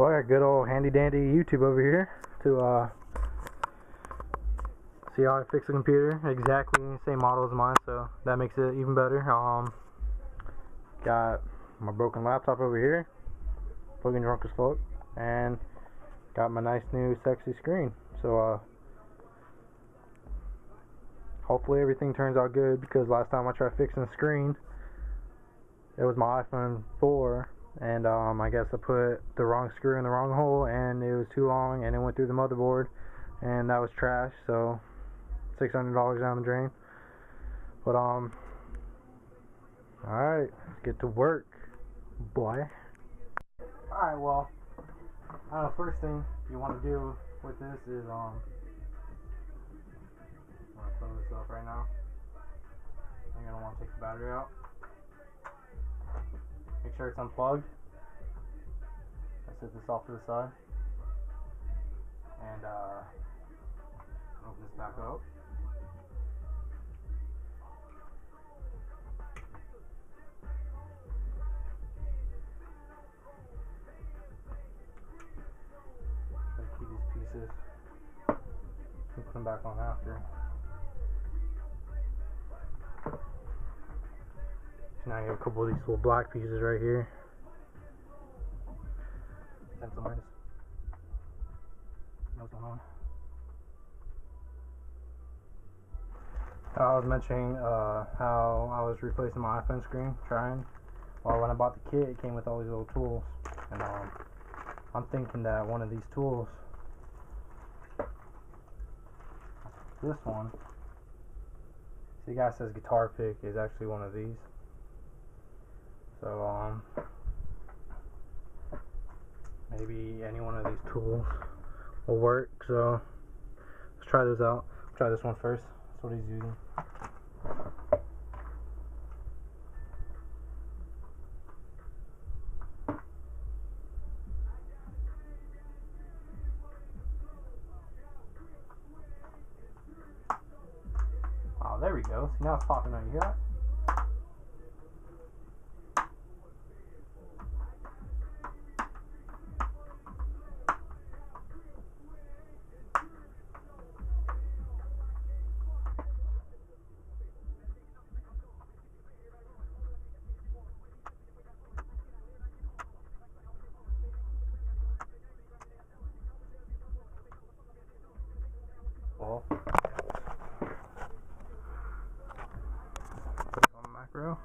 Well, I got good old handy dandy YouTube over here to see how I fix the computer. Exactly the same model as mine, so that makes it even better. Got my broken laptop over here, looking drunk as fuck, and got my nice new sexy screen. So hopefully everything turns out good, because last time I tried fixing the screen, it was my iPhone 4, and I guess I put the wrong screw in the wrong hole, and it was too long, and it went through the motherboard, and that was trash. So $600 down the drain. But alright, let's get to work, boy. Alright, well, first thing you want to do with this is I'm gonna throw this up right now. You're gonna want to take the battery out. Make sure it's unplugged. I set this off to the side, and open this back up. Keep these pieces and put them back on after. So now you have a couple of these little black pieces right here. Pencil minus. What's going on? I was mentioning how I was replacing my iPhone screen, trying. Well, when I bought the kit, it came with all these little tools, and I'm thinking that one of these tools, this one, see, the guy says guitar pick, is actually one of these. So maybe any one of these tools will work. So let's try this out. Try this one first. That's what he's using. Oh, there we go. See, now it's popping out. You hear that? Well, on the macro.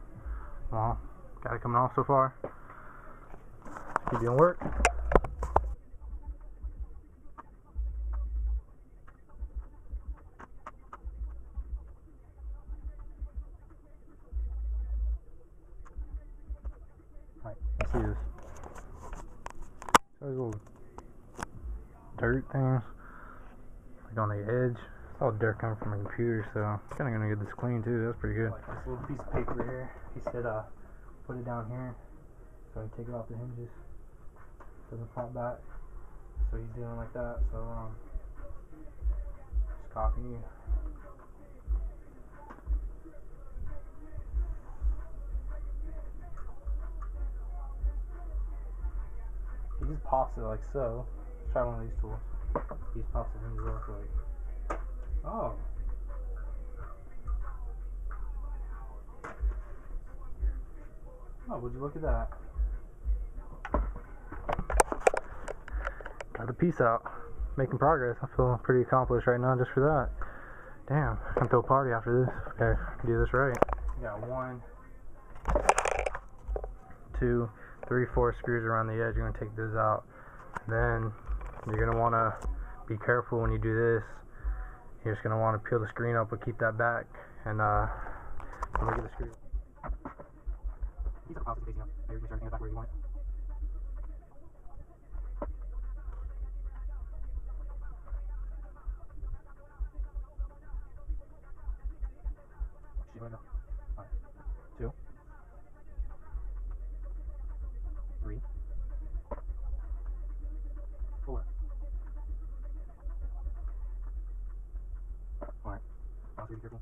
Well, got it coming off so far. Keep doing work. Alright, let's see this. Those little dirt things, like on the edge. It's all dirt coming from my computer, so I'm kind of gonna get this clean too. That's pretty good. Like this little piece of paper here. He said, put it down here, so I take it off the hinges. Doesn't pop back. So he's doing like that. So just copy. He just pops it like so. Let's try one of these tools. He just pops the hinges off like. Oh. Oh, would you look at that? Got the piece out. Making progress. I feel pretty accomplished right now just for that. Damn, I'm gonna throw a party after this. Okay, do this right. You got 1, 2, 3, 4 screws around the edge. You're gonna take those out. Then you're gonna wanna be careful when you do this. You're just going to want to peel the screen up, but keep that back, and let me get the screw. Keep the process facing up. Make sure everything is back where you want it. Right now. Alright. 2, 3, 4. Alright, now be careful.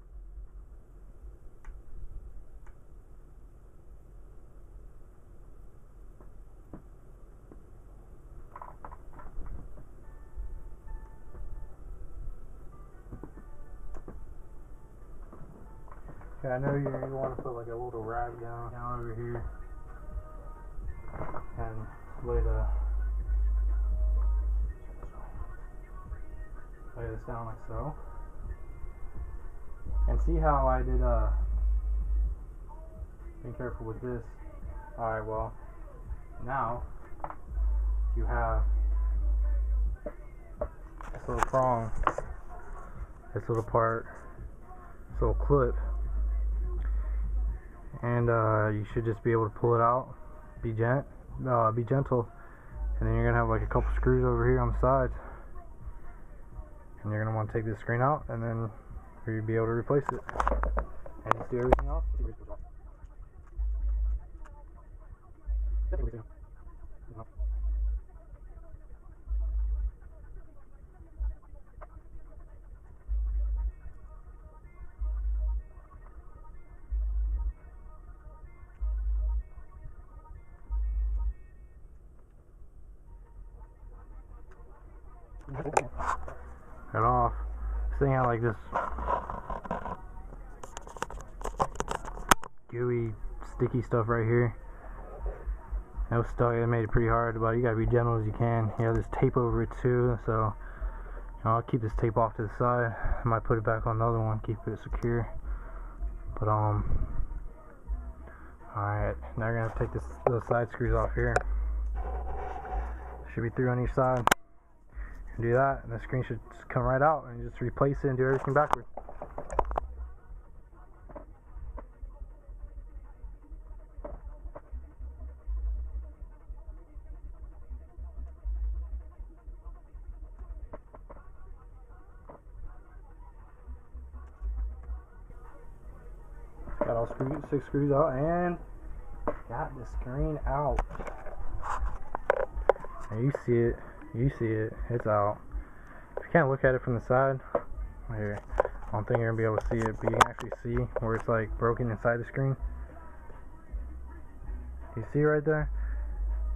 Okay, I know you want to put like a little rag down over here and lay this down like so. And see how I did being careful with this. Alright, well, now you have this little prong, this little part, this little clip, and you should just be able to pull it out. Be gentle, and then you're gonna have like a couple screws over here on the sides, and you're gonna want to take this screen out, and then you'll be able to replace it, and just do everything else. Cut off. This thing had like this gooey, sticky stuff right here. It was stuck. It made it pretty hard, but you gotta be gentle as you can. You have this tape over it too, so I'll keep this tape off to the side. I might put it back on the other one, keep it secure. But alright, now you're gonna have to take those side screws off here. Should be 3 on each side. Do that, and the screen should just come right out, and just replace it and do everything backwards. Got all 6 screws out, and got the screen out. And you see it. It's out. If you can't look at it from the side, here, I don't think you're gonna be able to see it, but you can actually see where it's like broken inside the screen. You see right there?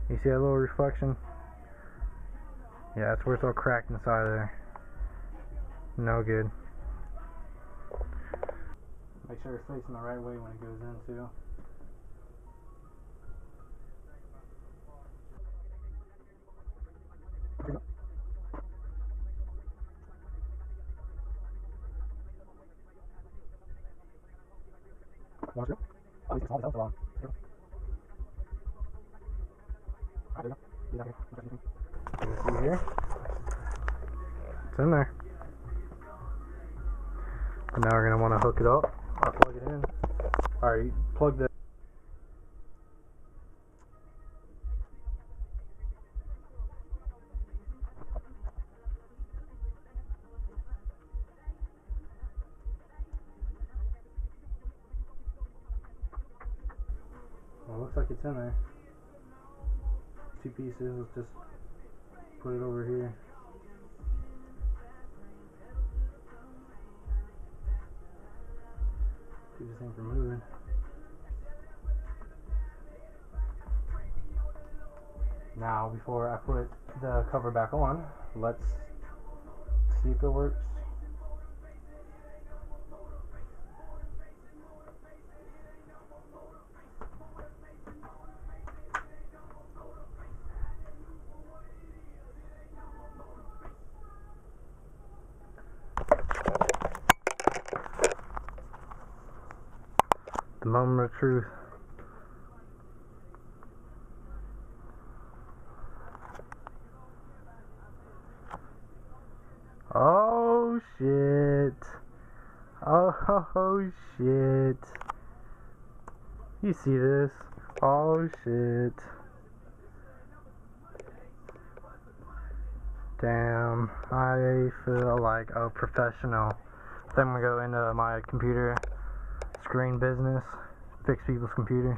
You see that little reflection? Yeah, that's where it's all cracked inside of there. No good. Make sure it's facing the right way when it goes in too. One screw? Oh, these are long. Alright, there you go. You see here? It's in there. And now we're going to want to hook it up or plug it in. Alright, plug the well, it looks like it's in there. 2 pieces. Let's just put it over here. Keep this thing from moving. Now, before I put the cover back on, let's see if it works. The moment of truth. Oh shit. Oh shit. You see this? Oh shit. Damn. I feel like a professional. I think I'm gonna go into my computer screen business, fix people's computers.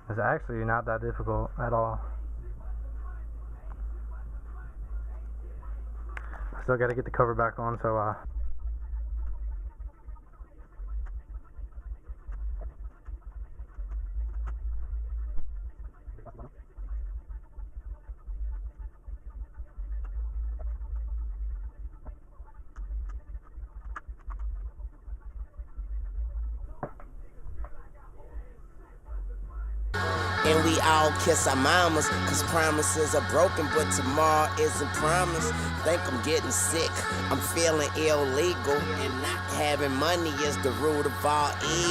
It's actually not that difficult at all. I still gotta get the cover back on, so And we all kiss our mamas, cause promises are broken, but tomorrow isn't promised. Think I'm getting sick, I'm feeling illegal, and not having money is the root of all evil.